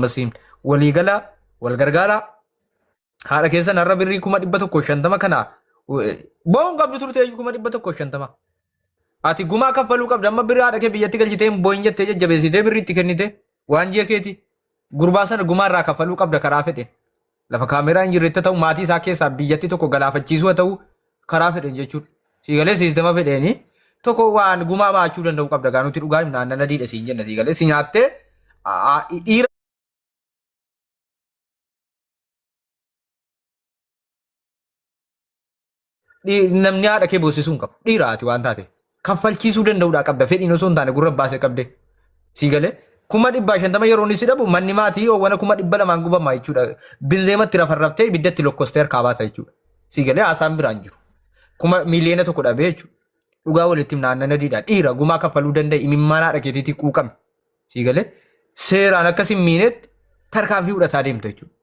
Masim waligala walgargara haala keessa narra birrii 150 kana boon qabdu turte 150 ati gumaa kaffaluu qabda amma birrii haadha kee biyyatti galchitee booyin jettee jajjabeessitee birrii itti kennite waan ji'a keeti gurbaa sana gumaa irraa kaffaluu qabda karaa fedhe lafa kaameraa hin jirretti ta'u maatii isaa keessaa biyyatti tokko galaafachiisuu ta'u karaa fedhe jechuudha siigalee siistema fedheeni tokko waan gumaa baachuu danda'u qabda gaanutti dhugaa himnaan nana diidha siin jenna siigalee si nyaattee dhiira namni haadha kee boosisuu hin qabu dhiiraati waan taate kaffalchiisuu danda'uudha qabda fedhiin osoo hin taane gurra baasee qabde siigalee 150 yeroon isi dhabu manni maatii oowwana 200 gubamaa jechuudha binzeematti rafarraftee ibiddatti lokkosteer kaabaasa jechuudha siigalee haasaan biraan jiru miliyoona tokko dhabee jechuudha dhugaa walitti naannana diidha dhiira gumaa kaffaluu danda'e imimmaan haadha keetiitii quuqame siigalee seeraan akkasiin miinetti tarkaanfii fudhataa deemta jechuudha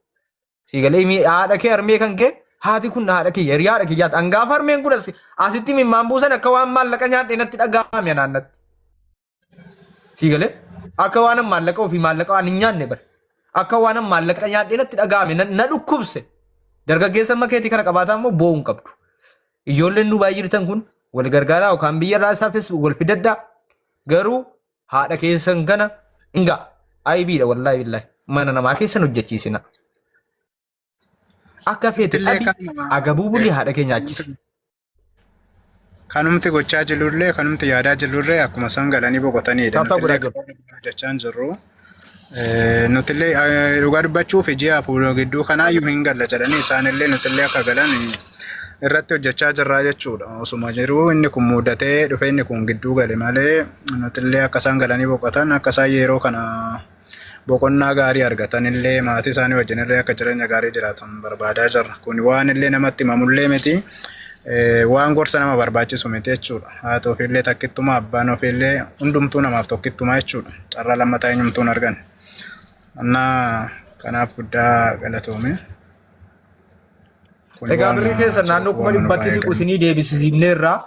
siigalee haadha kee harmee kan kee haati kun haadha kiyya hiriyaadha kiyyaati hangaafa harmeen kun asitti imimmaan buusan akka waan maallaqa nyaadhee natti dhaga'ame naannatti siigalee akka waan maallaqa ofii maallaqa waan hin nyaanne bare akka waan maallaqa nyaadhee natti dhaga'ame na dhukkubse dargaggeessa makeetii kana qabaataa immoo boo'uun qabdu ijoolleen nu baay'ee jirtan kun wal gargaaraa yookaan biyya irraa isaafis wal fidaddaa garuu haadha keessan kana hingaa aybiidha wallaahi billaahi mana namaa keessan hojjechiisina. Akka feete dhabii agabuu bulli haadha keenya achisa. Kanumti gochaa jirullee kanumti yaadaa jirullee akkuma isaan galanii boqotanidha. Hojjechaan jirru. Nutillee dhugaa dubbachuuf ji'a fuula gidduu kanaayyuu hin galla jedhanii isaanillee nutillee akka galan irratti hojjechaa jirraa jechuudha. Osuma jiruu inni kun mudatee dhufee inni kun gidduu gale malee nutillee akka isaan galanii boqotan akka isaan yeroo kana boqonnaa gaarii argatanillee maatii isaanii wajjinillee akka jireenya gaarii jiraatan barbaadaa jirra. Kun waan illee namatti himamullee miti waan gorsa nama barbaachisu miti jechuudha. Haati ofiillee takkittuma abbaan ofiillee hundumtuu namaaf tokkittuma jechuudha. Carraa lammataa eenyumtuun argan. Annaa kanaaf guddaa galatoome. Egaa birrii keessa naannoo 100 siqu isinii deebisifneerraa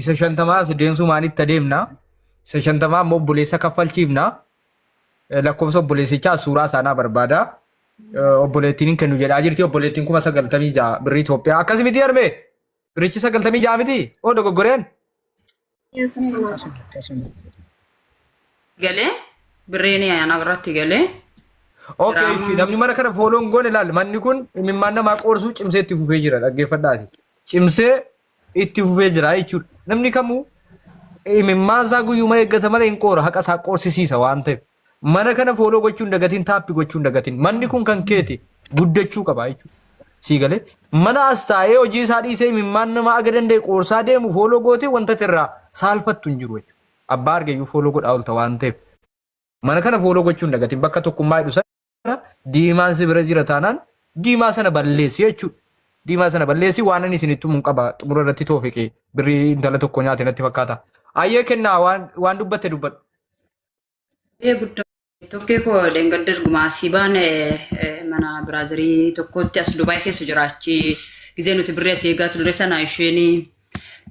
isa 50 deemsuu maalitti adeemna isa 50 immoo obboleessa kaffalchiifna. Lakkoofsa obboleessichaa suuraa isaanii barbaada. Obboleettiin kennu jedhaa jirti. Obboleettiin 96 birrii Itoophiyaa. Akkasii miti harmee? Birichi 96 miti? Oo dogoggoreen? Galee birriin ayyaana irratti galee. Okay, namni mana kana fooloon goone ilaali. Manni kun imimmaan namaa qoorsuu cimsee itti fufee jira dhaggeeffadhaati. Cimsee itti fufee jira jechuudha. Namni kamuu imimmaan isaa guyyuma eeggata malee hin qoora haqa isaa qoorsisiisa waan ta'eef. Mana kana fooloo gochuun dagatiin taappi gochuun dagatiin manni kun kan keeti guddachuu qaba jechuudha. Siigalee mana as taa'ee hojii isaa dhiisee imimmaan nama aga danda'e qoorsaa deemu fooloo gootee wanta irraa saalfattu hin jiru jechuudha. Abbaa argeeyyuu fooloo godhaa oolta waan ta'eef. Mana kana fooloo gochuun dagatiin bakka tokkummaa hidhu sana diimaan si bira jira taanaan diimaa sana balleessi jechuudha. Diimaa sana balleessi waan inni isinitti himuun qaba xumura irratti toofiqee birrii intala tokko nyaate natti fakkaata. Ayyee kennaa waan dubbatte dubbadhu. Guddaa tokkee koo deengadda gumaasii baane mana biraazirii tokkotti as Dubaay keessa jiraachi gizee nuti birrii asii eegaa turre sana isheen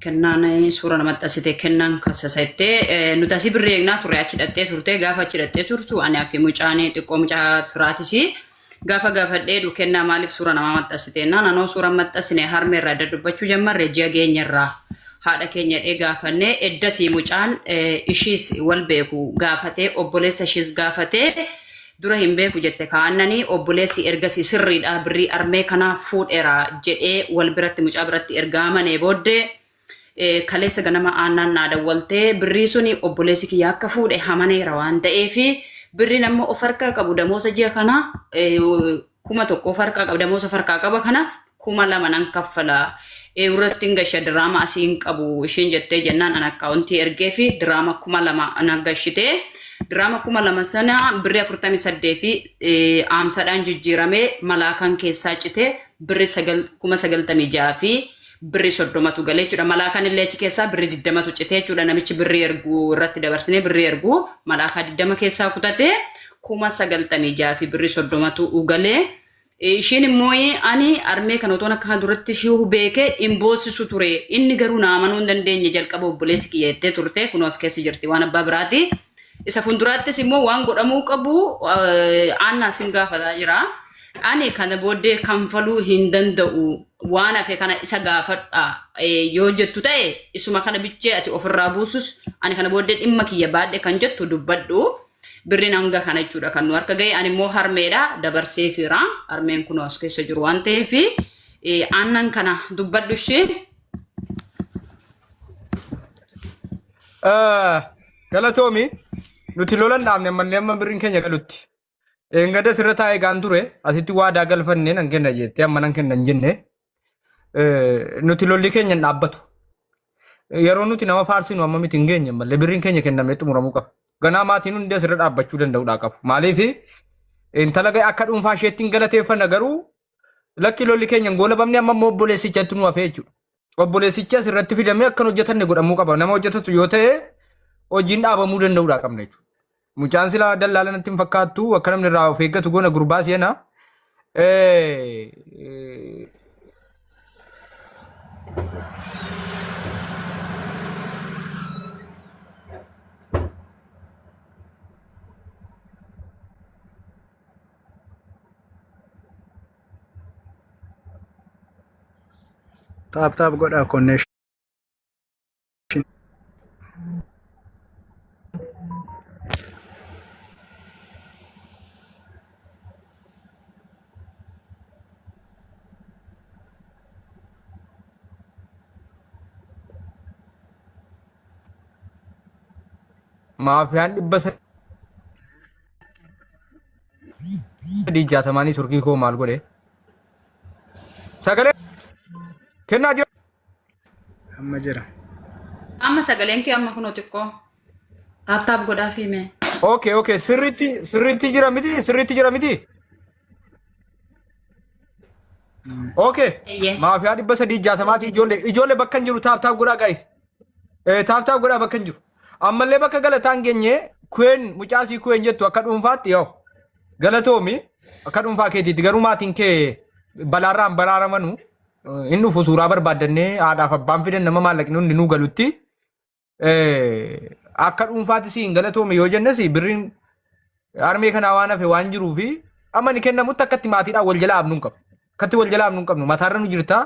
kennaan suura namatti asite kennaan kasasattee nuti asii birrii eegnaa turre achi dhattee turte gaafa achi dhattee turtu ani fi mucaan xiqqoo mucaa firaatis gaafa gaafadhee du kennaa maaliif suura namaa maxxasite naannoo suura maxxasine harmeerraa adda dubbachuu jammarre ji'a geenyarraa. Haadha keenya gaafanne eddasii mucaan ishiis wal beeku gaafatee obboleessa ishiis gaafatee dura hin beeku jette kaannanii obboleessi ergasii sirriidha birrii armee kanaa fuudheera jedhee wal biratti mucaa biratti ergaamane booddee kaleessa ganama aannaan naa dawwaltee birrii suni obboleessi kiyya akka fuudhe hamaneera waan ta'eef birrii nama of harkaa qabu damoosa ji'a kana 1,000 of harkaa qabu damoosa of harkaa qaba kana 2,000 nan kaffala. Eurottiin gasha diraama asiin qabu isheen jettee jennaan an akkaawuntii ergee fi diraama 2,000 an gashitee diraama 2,000 sana birrii 48 fi aamsadhaan jijjiiramee malaakaan keessaa citee birrii 96 fi birrii 30tu galee jechuudha. Malaakaan illee achi keessaa birrii 20tu citee jechuudha. Namichi birrii erguu irratti dabarsinee birrii erguu malaakaa 20 keessaa kutatee 96 fi birrii 30tu galee. Ishiin immoo ani armee kan otoon akka duratti shuu beeke imboosisu ture inni garuu naamanuu hin dandeenye jalqaba obboleessi kiyyeettee turte kun as keessa jirti waan abbaa biraati isa fuulduraattis immoo waan godhamuu qabu aanna sin gaafataa jira. Ani kana booddee kanfaluu hin danda'u waan hafe kana isa gaafadha yoo jettu ta'e isuma kana bichee ati ofirraa buusus ani kana booddee dhimma kiyya baadhe kan jettu dubbadhu birriin hanga kana jechuudha kan nu harka ga'e ani immoo harmeedha dabarsee fira harmeen kun as keessa jiru waan ta'eef aannan kana dubbadhu ishee. Galatoomi nuti lolan dhaabne ammallee amma birriin keenya galutti. Engada sirata eegaan ture asitti waadaa galfanne nan kenna jettee amma nan kenna hin jenne nuti lolli keenya hin dhaabbatu. Yeroo nuti nama faarsinu amma miti hin geenye malee birriin keenya kennamee xumuramuu qaba. Ganaa maatiin hundi asirra dhaabbachuu danda'uudha qabu. Maaliif intala akka dhuunfaa isheetti hin galateeffanna garuu lakki lolli keenya hin goolabamne amma immoo obboleessichatti nu hafee jechuudha. Obboleessichi asirratti fidamee akkan hojjetanne godhamuu qaba. Nama hojjetatu yoo ta'e hojiin dhaabamuu danda'uudha qabna jechuudha. Mucaan silaa dallaalan natti hin fakkaattu akka namni irraa of eeggatu goona gurbaa si'ena. Taap godhaa connection. Maafiyaan 360 turkii koo maal godhe? Sagalee kennaa jira. Amma jira. Amma sagaleen kee amma kunoo xiqqoo taap godhaa fiime. Okay sirriitti jira miti. Okay maafiyaa 360 ijoollee bakka hin jiru taap godhaa guys. Taap godhaa bakka hin jiru. Ammallee bakka galataan geenye kuen mucaasii kuen jettu akka dhuunfaatti yoo galatoomi akka dhuunfaa keetiitti garuu maatiin kee balaarraan baraaramanu inni dhufu suuraa barbaaddannee haadhaaf abbaan fidan nama maallaqni hundi nuu galutti akka dhuunfaatti siin galatoomi yoo jennes birriin harmee kanaa waan hafe waan jiruufi amma ni kennamutti akkatti maatiidhaan wal jalaa abnuun qabnu akkatti wal jalaa abnuun qabnu mataarra nu jirta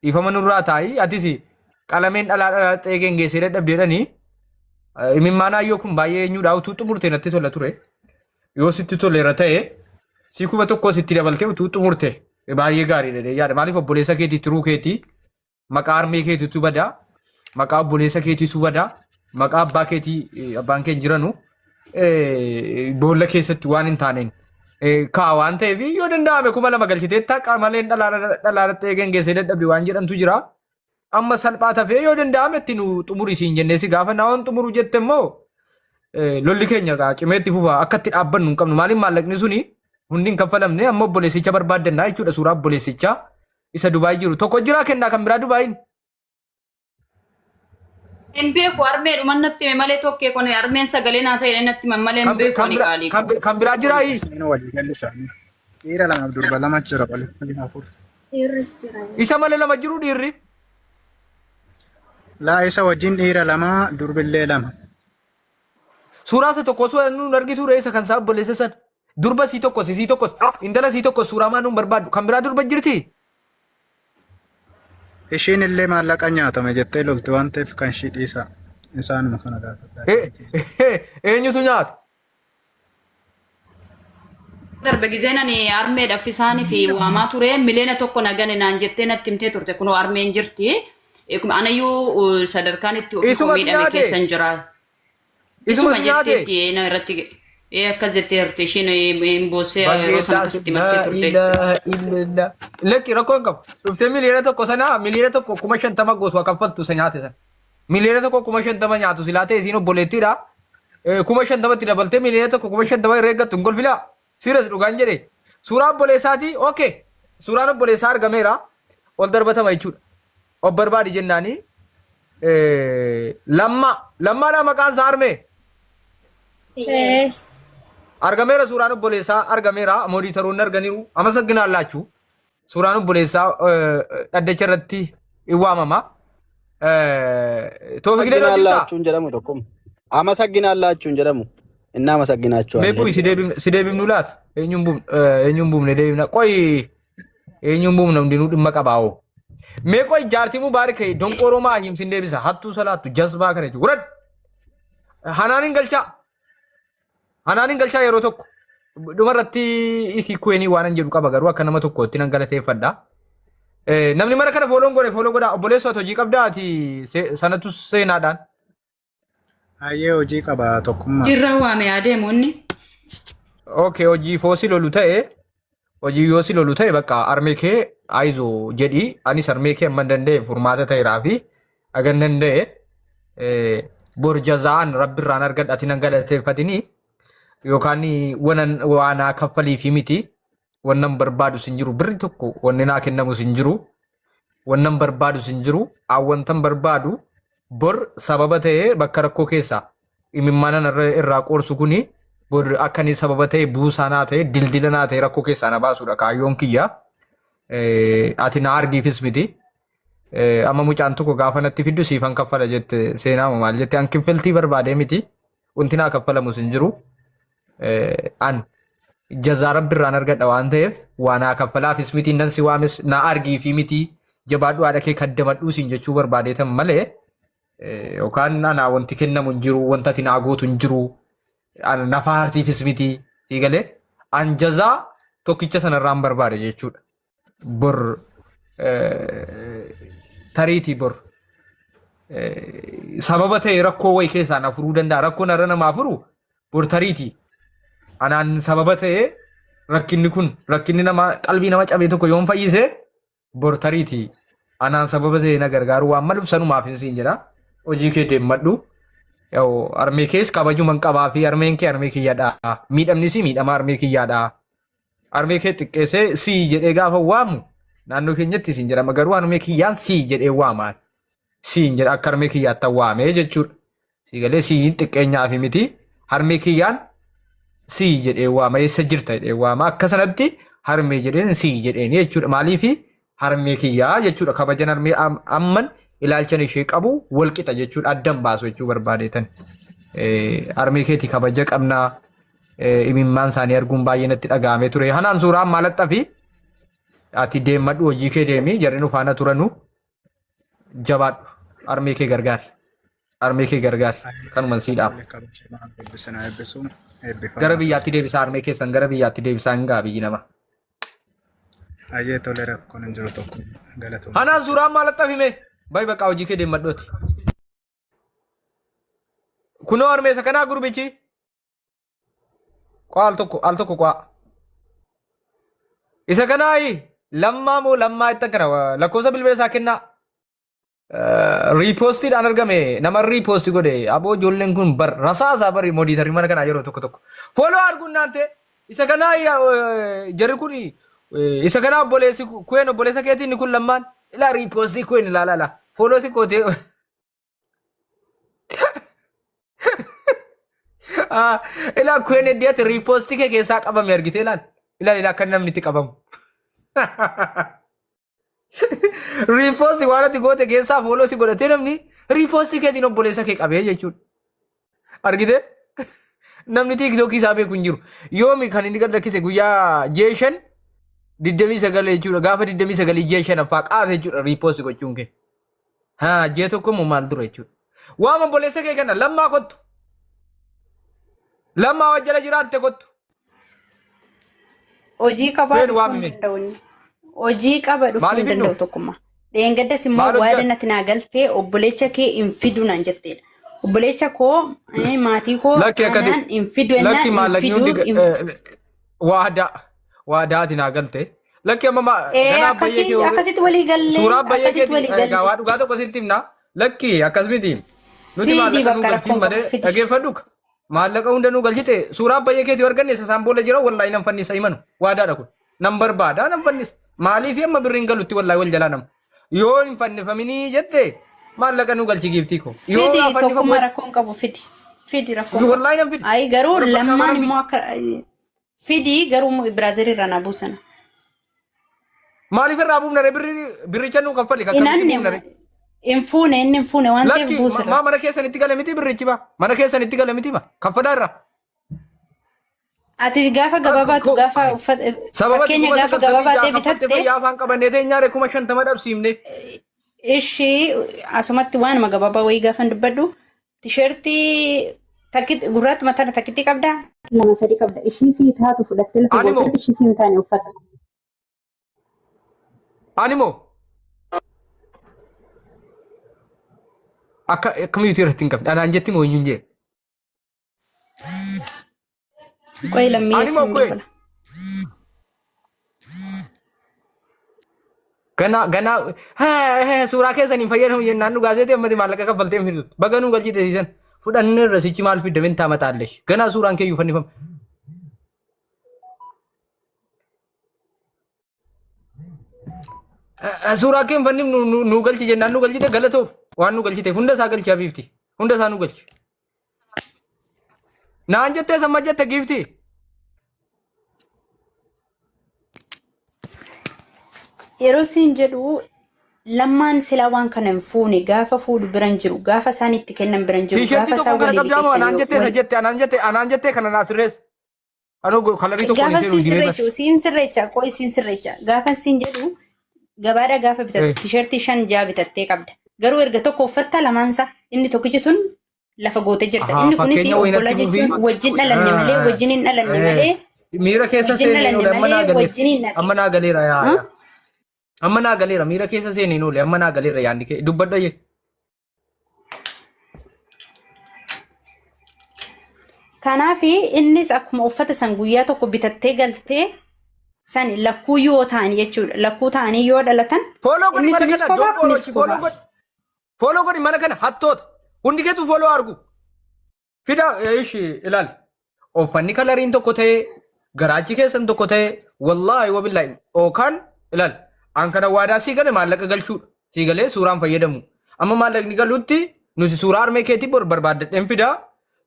dhiifama nurraa taa'i atis qalameen dhalaa xeegeen geessee dadhabdeedhanii. Imimmaanaa yoo kun baay'ee eenyuudha utuu xumurte natti tola ture. Yoo sitti toleera ta'e si kuba tokko sitti dabaltee utuu xumurte baay'ee gaariidha yaada. Maaliif obboleessa keetii tiruu keetii maqaa harmee keetiitu badaa maqaa obboleessa keetiitu badaa maqaa abbaa keetii abbaan kee jiranu boolla keessatti waan hin taaneen kaa waan ta'eef yoo danda'ame 2,000 galchitee taqa maleen dhalaarratti eegeen geessee dadhabde waan jedhantu jira. Amma salphaa tafee yoo danda'ame itti nu xumuri siin jennee si gaafa naawwan xumuru jette immoo lolli keenya cimeetti fufa akka itti dhaabbannu hin qabnu maaliif maallaqni suni hundi hin kaffalamne amma obboleessicha barbaaddannaa jechuudha suuraa obboleessichaa isa Dubaay jiru tokko jira kennaa kan biraa Dubaayin. Hin beeku harmee dhuman natti malee tokkee kun harmeen sagalee naa ta'e natti malee hin beeku ni qaalii. Kan biraa jira yi. Dhiira lama durba lama jira waliin afur. Isa malee lama jiru dhiirri. Laa isa wajjin dhiira lama durbillee lama. Suuraa isa tokko osoo nuun argitu reessa kan isaa obboleessa san durba sii tokkos intala sii tokkos suuraa maa nuun barbaadu kan biraa durba jirti. Ishiin illee maallaqa nyaatame jettee lolti waan ta'eef kan ishii dhiisa isaanuma kana gaafadha. Eenyutu nyaata? Darbe gizeen ani harmeedhaaf isaanii fi waamaa ture miliyoona tokko nagane naan jettee natti himtee turte kunoo harmeen jirti. Anayyuu sadarkaan itti ofii miidhame keessan jira. Isuma jetteetti irratti akkas jettee turte ishiin boossee yeroo sana akkasitti mattee turte. Lekki rakkoo hin qabu. Dhuftee miliyoona tokko sanaa miliyoona tokko 50,000 gosa kaffaltu isa nyaate sana. Miliyoona tokko 50,000 nyaatu silaa ta'e isiin obboleettiidha. 50,000tti dabaltee miliyoona tokko 50,000 irra eeggattu hin golfilaa. Siiras dhugaan jedhee. Suuraa obboleessaatii okay. Suuraan obboleessaa argameera. Ol darbatama jechuudha. Of barbaadi jennaani. Lammaadha maqaan isaa harmee. Argameera suuraan obboleessaa argameera mooditaroonni arganiiru amma sagginaan laachuu suuraan obboleessaa dhaddacha irratti hin waamama. Sagginaan laachuun jedhamu tokko amma sagginaan laachuun jedhamu. እናመሰግናችኋለን። ሜቡ ሲደብም ኑላት እኙም ቡም ነደብና ቆይ እኙም ቡም ነው እንዲኑ ድመቀባው ሜቆይ ጃርቲሙ ባርከ ዶንቆሮ ማሂም ሲንደብሳ ሀቱ ሰላቱ ጀዝባ ከረች ውረድ ሀናኒን ገልቻ የሮ tokko dhumarratti isii kueni waanan jedhu qaba garuu akka nama tokkotti nan galateeffadha. Namni mara kana fooloo godha obboleessa hojii qabdaati sanatu seenaadhaan. Ayyee hojii qaba tokkummaa. Jirra waame adeemuunni. Okay hojii foosii lolu ta'e hojii yoosii lolu ta'e bakka armee kee ayizo jedhi anis armee kee amma danda'e furmaata ta'eeraa fi agan danda'e borjazaan rabbirraan argadhati nan galateeffatini yookaan waanaa kaffalii fi miti wannan barbaadu sin jiru birri tokko wanni naa kennamu sin jiru wannan barbaadu sin jiru awwantan barbaadu bor sababa ta'e bakka rakkoo keessa imimmanan irraa qoorsu kuni bor akkani sababa ta'e buusaanaa ta'e dildilanaa ta'e rakkoo keessaa na baasuudha kaayyoon kiyya ati na argiifis miti amma mucaan tokko gaafa natti fiddu siifan kaffala jette seenaa maal jette an kiffaltii barbaadee miti wanti naa kaffalamu sin jiru an jazaa rabbirraan argadha waan ta'eef waanaa kaffalaafis miti nan si waamis na argiifi miti jabaadhu haadha kee kaddamadhuu siin jechuu barbaadeetan malee yookaan anaa wanti kennamu hin jiru wanta ati naa gootu hin jiru nafaartiifis miti sii galee an jazaa tokkicha sanarraan barbaade jechuudha. Bor tariitii bor sababa ta'e rakkoo wayi keessaa na furuu danda'a rakkoon irra namaa furu bor tariitii anaan sababa ta'e rakkinni nama qalbii nama cabee tokko yoon fayyise bor tariitii anaan sababa ta'e na gargaaru waan maluuf sanumaaf hin jedha hojii kee deemmadhu armee kees kabajuman qabaa fi armeen kee armee kiyyaadha miidhamni si miidhama armee kiyyaadha armee kee xiqqeessee si jedhee gaafa waamu naannoo keenyatti siin jedhama garuu armee kiyyaan si jedhee waamaan siin jedha akka armee kiyyaatti waamee jechuudha si galee siin xiqqeenyaa fi miti armee kiyyaan si jedhee waama eessa jirta jedhee waama akka sanatti harmee jedheen si jedheen jechuudha maaliifi harmee kiyyaa jechuudha kabajan harmee amman ilaalchan ishee qabu walqixa jechuudha addan baasu jechuu barbaadeetan harmee keetii kabaja qabnaa imimmaan isaanii arguun baay'ee natti dhagahamee ture hanaan suuraan maalaxxa fi ati deemmadhu hojii kee deemii jarri nu faana turanu jabaadhu harmee kee gargaari kanuman siidhaaf gara biyyaatti deebisaa harmee keessan gara biyyaatti deebisaa hin gaabii nama. Ayyee tole rakkoon hin jiru tokko galatoom. Hanaan suuraan maalaxxa fime bayi bakka hojii kee deemmadhooti. Kunoo harmeessa kanaa gurbichi al tokko qaa isa kanaa lammaa moo lammaa ittan kana lakkoofsa bilbila isaa kennaa. Riipoostiidhaan argame nama riipoosti godhe aboo ijoolleen kun bar rasaasaa bari moodiitarii mana kanaa yeroo tokko fooloo arguun naante isa kanaa jarri kun isa kanaa obboleessi kuen obboleessa keetiin kun lammaan ilaa riipoostii kuen ilaalala fooloo si kootee ilaa kuen heddiyaatti riipoostii kee keessaa qabame argite ilaa akka namni itti qabamu. Riipoosti waan ati goote keessaa fooloo si godhatee namni riipoosti keetiin obboleessa kee qabee jechuudha. Argite namni tiiktookii isaa beeku hin jiru. Yoomi kan inni gad lakkise guyyaa jeeshan 29 jechuudha. Gaafa 29 jeeshan affaa qaasa jechuudha riipoosti gochuun kee. Jee tokko immoo maal dura jechuudha. Waan obboleessa kee kana lammaa kottu. Lammaa wajjala jiraatte kottu. Hojii qabaa dhufuu hojii qaba dhufuu hin danda'u tokkummaa. Dheengaddas immoo waa'ee natti naa galtee obboleessa kee hin fidu naan jetteedha. Obboleessa koo maatii koo kanaan hin fidu ennaan hin fidu. Waadaati naa galtee. Lakki amma akkasitti walii gallee suuraa baay'ee keetii waa dhugaa tokko sitti himna. Lakki akkasumiti nuti maallaqa nu galtiin malee dhageeffadhuka. Maallaqa hunda nu galchite suuraa baay'ee keetii arganne isaan boolla jira wallaahi nan fannisa himanu waadaadha kun nan barbaada nan fannisa. Maaliif amma birriin galutti wallahi wal jalaa nama yoo hin fannifaminii jette maallaqa nu galchi giiftii ko yoo tokkummaa rakkoon qabu fidi rakkoon wallahi nan fidi ay garuu lammaan immoo akka fidi garuu Biraazil irraa na buusana maaliif irraa buufna birricha nu kaffali kakkabitti buufna inni fuune waan ta'eef buusana mana keessan itti gale miti birrichi ba mana keessan itti gale miti ba kaffalaa irraa Ati gaafa gababaatu gaafa sababa fakkeenya kuma gaafa sagaltamii gababaatee jaha kaffalte bitatte fayyaa afaan qabannee ta'e nyaare kuma 50 dhabsiifne. ishii asumatti waanuma gababaa wayii gaafa dubbadhu tisheertii takkit gurraatti mataa takkitti qabda. Lama sadi qabda. Ishii fi taatu fudhattee lafa gootatti ishii fi hin taane uffata. Animo akkamitti irratti hin qabne anaan jetti moo hin jee. Qoy lammii Animo qoy. Gana suuraa keessan hin fayyadamu jennaan nu gaazexee ammati maallaqa kaffaltee hin fidutti. Baga nu galchite siisan fudhannee irra sichi maal fidda mintaa mataallesh. Gana suuraan keeyyuu fannifama. Suuraa kee hin fannif nu galchi jennaan nu galchite galatoo waan nu galchite hunda isaa galchi habiifti. Hunda isaa nu galchi. Naan jettee samma jette giifti. Yeroo siin jedhu lammaan silaa waan kana hin fuune gaafa fuudhu biran jiru gaafa isaan itti kennan biran jiru gaafa isaan walii dhiqeessan anaan jettee kana naa sirrees anoo kalarii tokko gaafa siin sirreecha qo'i siin sirreecha gaafa siin jedhu gabaadha gaafa bitatte tisheertii 5 jaa bitattee qabda garuu erga tokko uffatta lamaansa inni tokkichi sun lafa goote jirta inni kunis obbola jechuun wajjin dhalanne malee wajjin hin dhalanne malee miira keessa seeneen ole amma naa galeera yaa amma naa galeera miira keessa seeneen ole amma naa galeera yaanni kee dubbadha jee. Kanaaf innis akkuma uffata san guyyaa tokko bitattee galtee san lakkuu yoo ta'an jechuudha lakkuu ta'anii yoo dhalatan. Fooloo godhi mana kana dobborochi fooloo godhi mana kana hattoota hundi keetu fooloo argu fida ishi ilaali uffanni kalariin tokko ta'ee garaachi keessan tokko ta'ee wallaahi wabillahi ookaan ilaali. An kana waadaa sii gale maallaqa galchuudha. Sii galee suuraan fayyadamu. Amma maallaqni galuutti nuti suuraa harmee keetii barbaadadheen fidaa.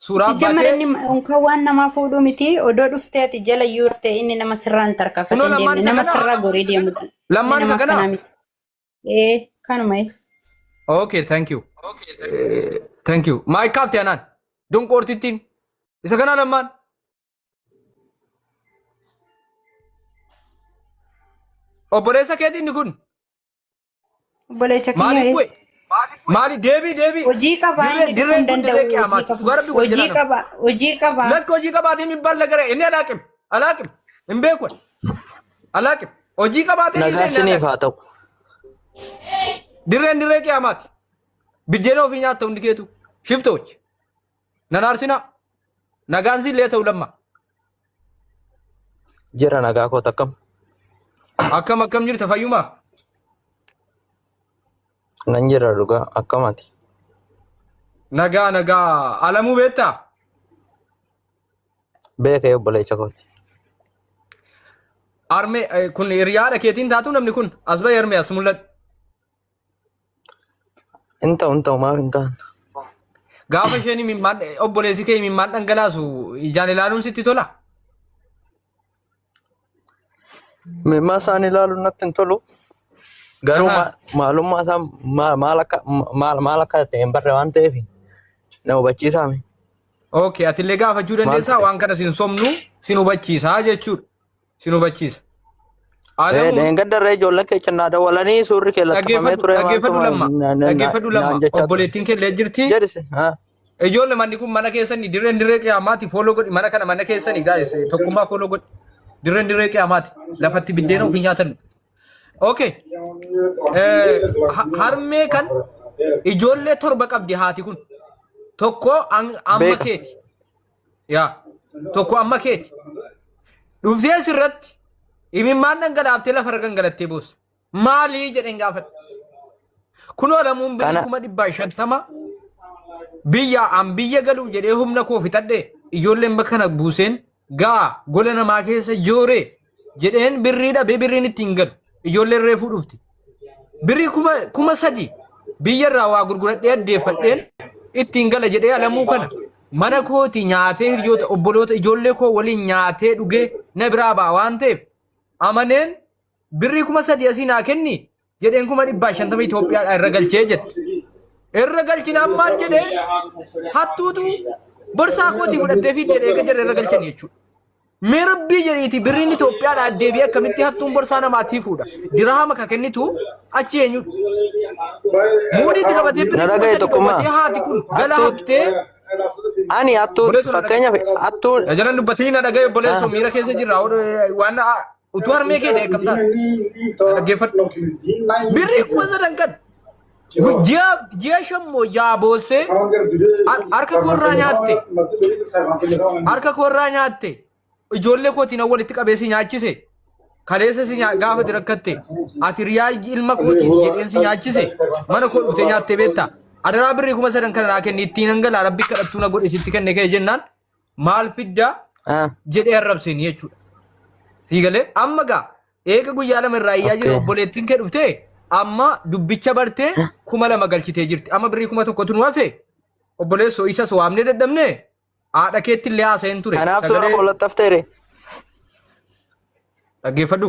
Suuraa baatee. Jammarani unka waan nama fuudhu miti odoo dhuftee ati jala yuurtee inni nama sirraan tarkaanfatee deemee nama sirraa goree deemu. Lammaan isa kana. Kanuma. Okay, thank you. Thank you. Maayik kaafte anaan. Dunqoortittiin. Isa kana lammaan. Obboleessa keetiin ni kun. Obboleessa kiyya. Maaliif bu'e? Maali deebii. Hojii qabaa dirree kun dirree qiyamaati. Hojii qabaa. Lakki hojii qabaatii mi balla gara inni alaaqim hin beeku alaaqim hojii qabaatii nagaasiniif haa ta'u. Dirree qiyamaati. Biddeena ofii nyaatta hundi keetu shiftochi nan aarsinaa nagaansi illee ta'u lamma. Jira nagaa koo takkam. Akkam jirta fayyumaa? Nan jira dhugaa akkamaati. Nagaa alamuu beektaa? Beeka obboleessa kooti. Armee kun hiriyaadha keetiin taatu namni kun as bahee armee as mul'atu. Hin ta'u maaf hin ta'an. Gaafa isheen obboleessi kee imimmaan dhangalaasu ijaan ilaaluun sitti tola? Mimmaa isaan ilaaluun natti hin tolu. Garuu maalummaa isaa maal akka ta'e hin barre waan ta'eef na hubachiisaami. Okay, atillee gaafachuu dandeessaa waan kana sin somnu sin hubachiisaa jechuudha. Sin hubachiisa. Deengaddarree ijoollee keessa naa dawwalanii suurri kee lakkifamee ture. Dhaggeeffadhu lamma. Obboleettiin kee illee jirti. Ijoollee manni kun mana keessanii dirree qiyamaati fooloo godhi mana kana mana keessanii gaa'es tokkummaa fooloo godhi. Dirree qiyamaati lafatti biddeena ofii nyaatan. Okay. Harmee kan ijoollee 7 qabdi haati kun. Tokko amma keeti. Yaa. Tokko amma keeti. Dhuftee sirratti imimmaan dhangalaaftee lafa gangalattee boossa. Maalii jedheen gaafadha. Kunoo lamuun biyyi 150 biyya galuu jedhee humna koo fixadhee ijoolleen bakka kana buuseen gaa gola namaa keessa jooree jedheen birriidha birriin ittiin galu. Ijoolleen reefuu dhufti. Birrii 3,000 biyyarraa waa gurguradhee addeeffadheen ittiin gala jedhee alamuu kana mana kooti nyaatee hiriyoota obboloota ijoollee koo waliin nyaatee dhugee na biraa ba'a waan ta'eef amaneen birrii 3,000 asii naa kenni jedheen 150 Itoophiyaadhaa irra galchee jette. Irra galchinaan maal jedhee hattuutu borsaa kootii fudhattee fi jedhee eega jedhe irra galchan jechuudha. Mirabbii jedhiiti birriin Itoophiyaadhaa deebi'ee akkamitti hattuun borsaa namaatiif fuudha. Dirahama ka kennitu achi eenyu. Muudii qabatee birrii qabatee haati kun gala haftee. Ani hattuu fakkeenyaaf hattuu. Jalan dubbatii na dhagaye obboleessoo miira keessa jirra waan utuu harmee kee ta'e qabdaa. Dhaggeeffadhu. Birrii kuma sadan kan. Ji'a shammoo yaaboossee harka koorraa nyaatte. Harka koorraa nyaatte. Ijoollee kootiin walitti qabeessi nyaachise. Kaleessa si gaafa rakkatte. Ati riyaa ilma kootiin jedheen si nyaachise. Mana koo dhuftee nyaattee beektaa. Adaraa birrii kuma sadan kana naa kenni ittiin hangalaa rabbi kadhattuu na godhe sitti kenne kee jennaan maal fiddaa jedhee arrabseen jechuudha. Sii galee amma gaa eega guyyaa lama irraa iyyaa jiru obboleettiin kee dhuftee amma dubbicha bartee 2,000 galchitee jirti. Amma birrii 1,000tu nu hafe obboleessoo isas waamnee dadhabnee haadha keetti illee haasa'een ture. Kanaaf suura koolattafteere. Dhaggeeffadhu.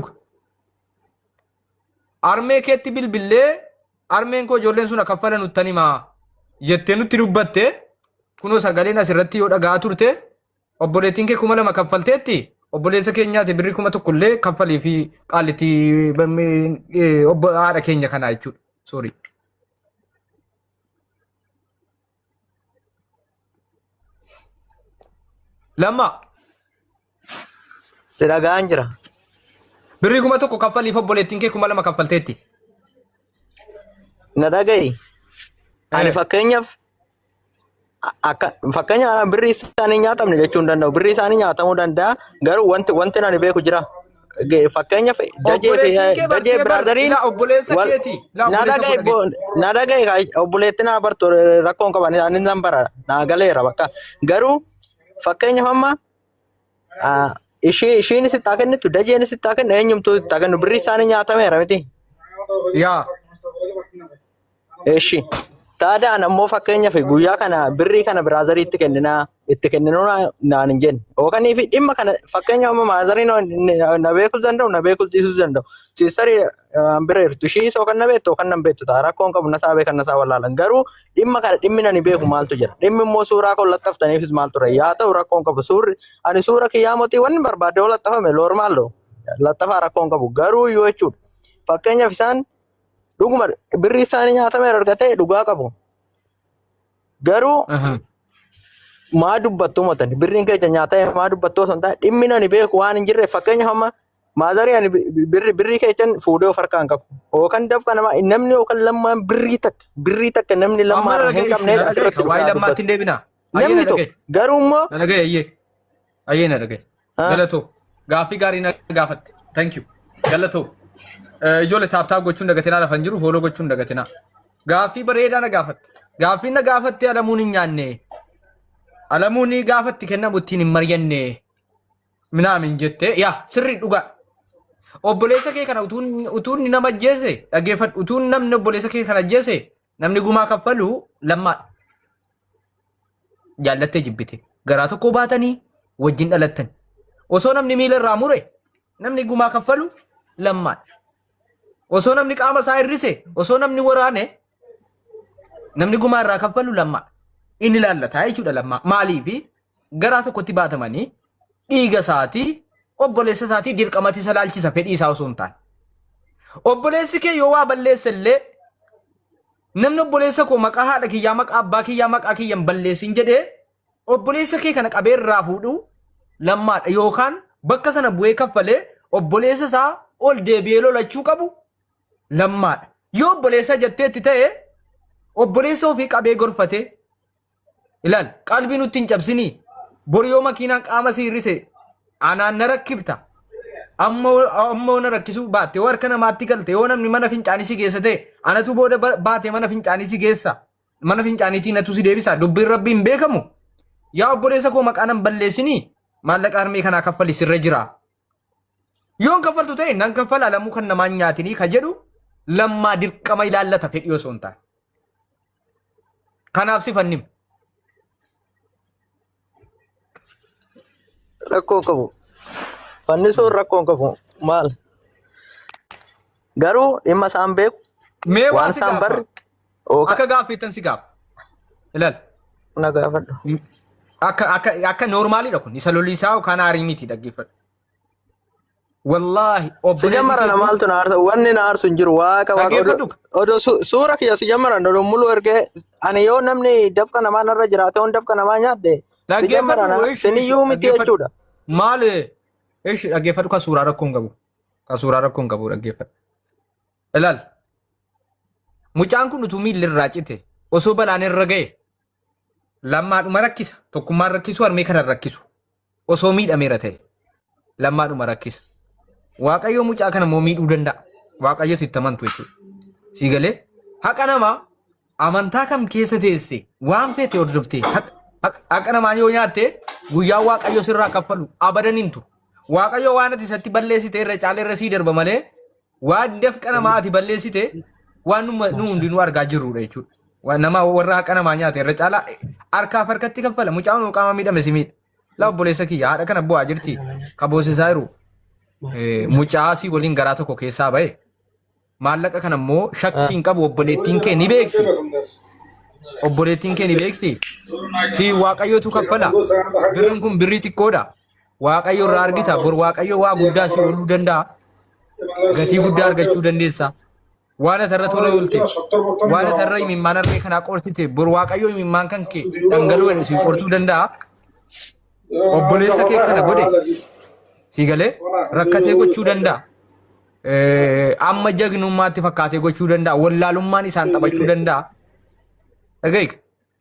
Armee keetti bilbillee armeen koo ijoolleen sun kaffala nuttani maa jettee nutti dubbatte kunoo sagaleen asirratti yoo dhagaa turte obboleettiin kee 2,000 kaffalteetti obboleessa keenyaati birrii 1,000 illee kaffalii fi qaalitti haadha keenya kanaa jechuudha. Sorry. Lama. Si dhagaan jira. Birrii 1,000 kaffaliif obboleettiin kee 2,000 kaffalteetti. Na dhaga'i. Ani fakkeenyaaf birrii isaanii nyaatamne jechuun danda'u. Birrii isaanii nyaatamuu danda'a. Garuu wanti ani beeku jira. Fakkeenyaaf dajee biraazariin na dhaga'i obboleetti naa bartu rakkoon qaban ani nan bara naa galeera bakka. Garuu fakkeenyaaf amma ishiin sitti haa kennitu dajeen sitti haa kennu eenyumtuu sitti haa kennu birrii isaanii nyaatameera miti. Yaa. Eshi taadaan ammoo fakkeenyaaf guyyaa kana birrii kana biraazarii itti kenninuu naan hin jenne yookaan fi dhimma kana fakkeenyaaf amma maazarii na beekuu danda'u na beekuu dhiisuu danda'u siisarii bira jirtu ishii yookaan na beektu yookaan na beektu ta'a rakkoon qabu nasaa beekan nasaa wallaalan garuu dhimma kana dhimmi nani beeku maaltu jira dhimmi immoo suuraa koo lattaftaniifis maaltu ture yaa ta'u rakkoon qabu suurri ani suura kiyyaa mootii wanni barbaade yoo lattafame loormaallo lattafaa rakkoon qabu garuu yoo jechuudha fakkeenyaaf isaan dhuguma birrii isaanii nyaatamee argatee dhugaa qabu. Garuu maa dubbattuu matan birriin keenya nyaatamee maa dubbattoo osoo hin taane dhimmi nani beeku waan hin jirre fakkeenyaaf amma maazarii ani birrii keenya fuudhee of harkaan qabu. Yookaan dafqa nama namni yookaan lammaan birrii takka namni lammaan hin qabne asirratti waa'ee lammaatti hin deebina. Namni tokko garuu immoo. Na dhagaye ayyee na dhagaye. Galatoo gaaffii gaarii na gaafatte. Thank you. Galatoo. Ijoollee taaptaa gochuun dagatinaa lafan jiru fooloo gochuun dagatinaa. Gaaffii bareedaa na gaafatte. Gaaffii na gaafatte alamuun hin nyaanne. Alamuun gaafatti kennamu ittiin hin mari'anne. Minaamin jette yaa sirrii dhugaa. Obboleessa kee kana utuun nama ajjeese dhaggeeffadhu utuun namni obboleessa kee kana ajjeese namni gumaa kaffalu lammaadha. Jaallattee jibbite garaa tokko baatanii wajjin dhalattan. Osoo namni miila irraa mure namni gumaa kaffalu lammaadha. Osoo namni qaama isaa hir'ise osoo namni waraane namni gumaa irraa kaffalu lammaadha. Inni laallataa jechuudha lammaa. Maaliif garaa tokkotti baatamanii dhiiga isaatii obboleessa isaatii dirqamatti isa laalchisa fedhii isaa osoo hin taane. Obboleessi kee yoo waa balleessa illee namni obboleessa koo maqaa haadha kiyyaa maqaa abbaa kiyyaa maqaa kiyyan balleessin jedhee obboleessa kee kana qabee irraa fuudhu lammaadha yookaan bakka sana bu'ee kaffalee obboleessa isaa ol deebi'ee lolachuu qabu lammaadha. Yoo obboleessa jetteetti ta'e obboleessa ofii qabee gorfatee ilaal qalbii nutti hin cabsinii bori yoo makiinaan qaama si hir'ise anaan na rakkibta ammoo na rakkisuu baatte yoo harka namaatti galte yoo namni mana fincaanii si geessa ta'e anatu booda baate mana fincaanii si geessa mana fincaaniitii natu si deebisa dubbiin rabbi hin beekamu yaa obboleessa koo maqaa nan balleessinii maallaqa harmee kanaa kaffali sirra jira yoon kaffaltu ta'e nan kaffala alamuu kan namaan nyaatinii ka jedhu lammaa dirqama ilaallata fedhii osoo hin taane kanaaf si fannim. Rakkoo qabu. Fannisuun rakkoo qabu. Maal? Garuu dhimma isaan beeku. Mee waan isaan barre. Akka gaaffiittan si gaafa. Ilaal. Na gaafadhu. akka normaalidha kun isa lolisaa yookaan aarii miti dhaggeeffadhu. Wallahi Sijamara na maaltu na aarsa wanni na aarsu hin jiru waaqa odo suura kiyya sijamara odo mulu ergee ani yoo namni dafqa namaa narra jiraate on dafqa namaa nyaadde sijamara na siniyyuu miti jechuudha. Maal dhaggeeffadhu ka suuraa rakkoo hin qabu. Ka suuraa rakkoo hin qabu dhaggeeffadhu. Ilaal mucaan kun utuu miilli irraa cite osoo balaan irra ga'e lammaadhuma rakkisa tokkummaan rakkisu harmee kana rakkisu osoo miidhameera ta'e lammaadhuma rakkisa. Waaqayyo mucaa kana moo miidhuu danda'a. Waaqayyo sitti amantu jechuudha. Sii galee haqa namaa amantaa kam keessa teesse waan feete hordoftee haqa namaa yoo nyaatte guyyaa waaqayyo sirraa kaffalu abadan hintu. Waaqayyo waan ati isatti balleessite irra caalee irra sii darba malee waan dafqa namaa ati balleessite waan nu hundinuu argaa jirrudha jechuudha. Waan nama warra haqa namaa nyaate irra caalaa harkaaf harkatti kaffala mucaan qaama miidhame si miidha. Laa obboleessa kiyya haadha kana bu'aa jirti kaboosisaa jiru. Mucaa si waliin garaa tokko keessaa ba'e maallaqa kana immoo shakkiin qabu obboleettiin kee ni beekti. Obboleettiin kee ni beekti. Si waaqayyotu kaffala. Birriin kun birrii xiqqoodha. Waaqayyo irraa argita. Bor waaqayyo waa guddaa si ooluu danda'a. Gatii guddaa argachuu dandeessa. Waan atarra tola oolte. Waan atarra imimmaan harmee kanaa qorsite. Bor waaqayyo imimmaan kan kee dhangala'uu si qorsuu danda'a. Obboleessa kee kana godhe. Si galee rakkatee gochuu danda'a. Amma jagnummaatti fakkaatee gochuu danda'a. Wallaalummaan isaan taphachuu danda'a. Dhaga'iik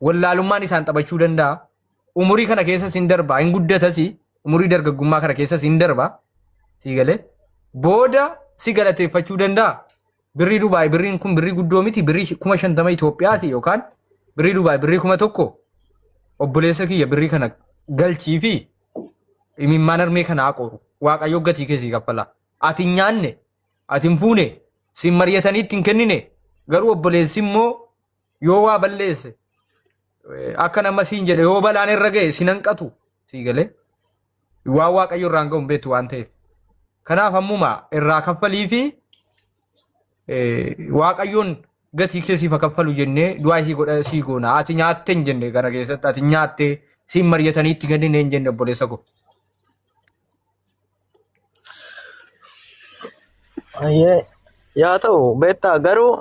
wallaalummaan isaan taphachuu danda'a. Umurii kana keessas hin darba. Hin guddatasi. Umurii dargaggummaa kana keessas hin darba. Si galee booda si galateeffachuu danda'a. Birrii Dubaay birriin kun birrii guddoo miti. Birrii 50,000 Itoophiyaati yookaan birrii Dubaay birrii 1,000 obboleessa kiyya birrii kana galchii fi imimmaan harmee kana aqooru waaqayyo gatii keessii kaffala. Ati hin nyaanne ati hin fuune si mari'atanii ittiin kennine garuu obboleessi immoo yoo waa balleesse akka nama siin jedhe yoo balaan irra ga'e si nanqatu si galee waan waaqayyo irraan ga'u hin beektu waan ta'eef. Kanaaf ammuma irraa kaffalii fi waaqayyoon gatii keessii fa kaffalu jennee du'aa isii godha sii goona. Ati nyaatte hin jenne gara keessatti ati nyaatte siin mari'atanii itti kennine hin jenne obboleessa koo. Yaa ta'u beektaa garuu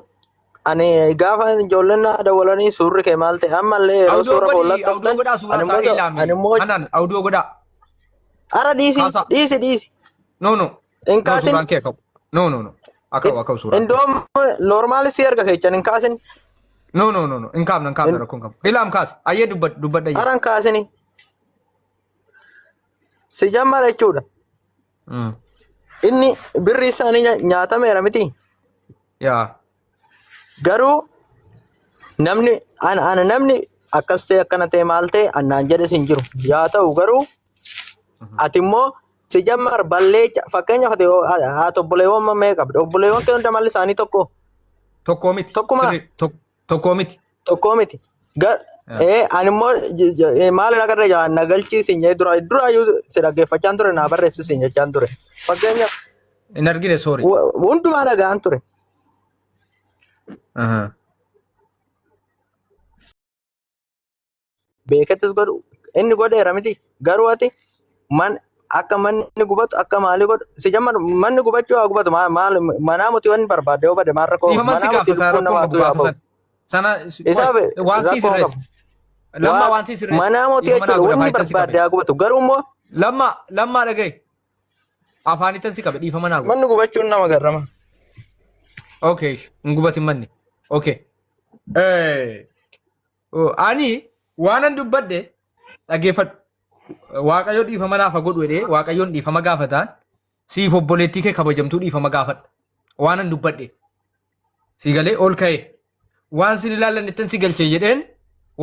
ani gaafa ijoolleen dawwalanii suurri kee maal ta'e ammallee yeroo suura kollattaftan ani immoo Auduu godhaa. Ara dhiisi. No. Hin kaasin. No. Akka suuraa. Indoom normaali si erga keechan hin kaasin. No. Hin kaafna rakkoon qabu. Hilaam kaas. Ayyee dubbadha. Ara hin kaasini. Si jammara jechuudha. Inni birri isaanii nyaatameera miti. Yaa. Garuu namni akkas ta'e akkana ta'e maal ta'e annaan jedhes hin jiru. Yaa ta'u garuu ati immoo si jammar balleecha fakkeenyaaf haati obboleewwan mammee qabda. Obboleewwan kee hunda malli isaanii tokko. Tokkoo miti. Tokkuma. Tokkoo miti. Tokkoo miti. Ani immoo maal agarra jaa na galchiisin jee duraayyuu si dhaggeeffachaan ture naa barreessisin jechaan ture. Fakkeenyaaf. Hin argine soori. Hundumaa dhaga'an ture. Beekattis godhu inni godheera miti garuu ati akka manni gubatu akka maalii godhu si jammar manni gubachuu haa gubatu manaa muti wanni barbaade yoo bade maal rakkoo manaa muti lubbuun namaatu yaa ba'u. Sana waan sii sirreessi. Lamma waan sii sirreessi. Manaa muti jechuudha wanni barbaade haa gubatu garuu immoo. Lamma dhagaye. Afaanittan si qabe dhiifama naa godhu. Manni gubachuun nama garrama. Okay, hin gubatin manni. Okay. Ani waanan dubbadde dhaggeeffadhu. Waaqayyo dhiifama naaf godhu jedhee waaqayyoon dhiifama gaafataan siif obboleettii kee kabajamtuu dhiifama gaafadha. Waanan dubbadde. Si galee ol ka'e. Waan sin ilaallanne tan si galchee jedheen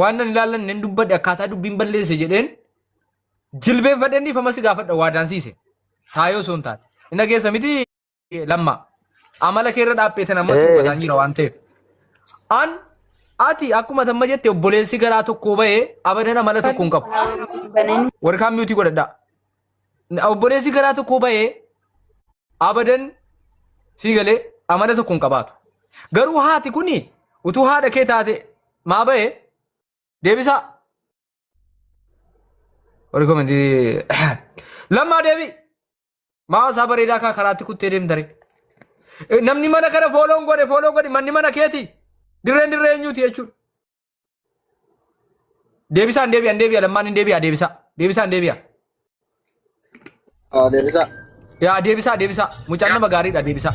waan nan ilaallanne hin dubbadde akkaataa dubbiin balleesse jedheen jilbeenfadheen dhiifama si gaafadha waadaan siise. Taayoo osoo hin taane. Inni dhageessa miti lamma. Amala keerra dhaabbeetan ammas dubbataan jira waan ta'eef. Ati akkuma tamma jette obboleessi garaa tokko ba'ee abadan amala tokko hin qabu. Warqaan miyuutii godhadhaa. Obboleessi garaa tokko ba'ee abadan si galee amala tokko hin qabaatu. Garuu haati kuni utuu haadha kee taate maa ba'ee deebisaa. recommend lamma devi ma sabarida ka karati kutte dem dare namni mana kana follow gode manni mana keti dire nyuti jechu deebisa lamman deebiya Deebisa. yaa deebisa mucaan nama gaariidha deebisa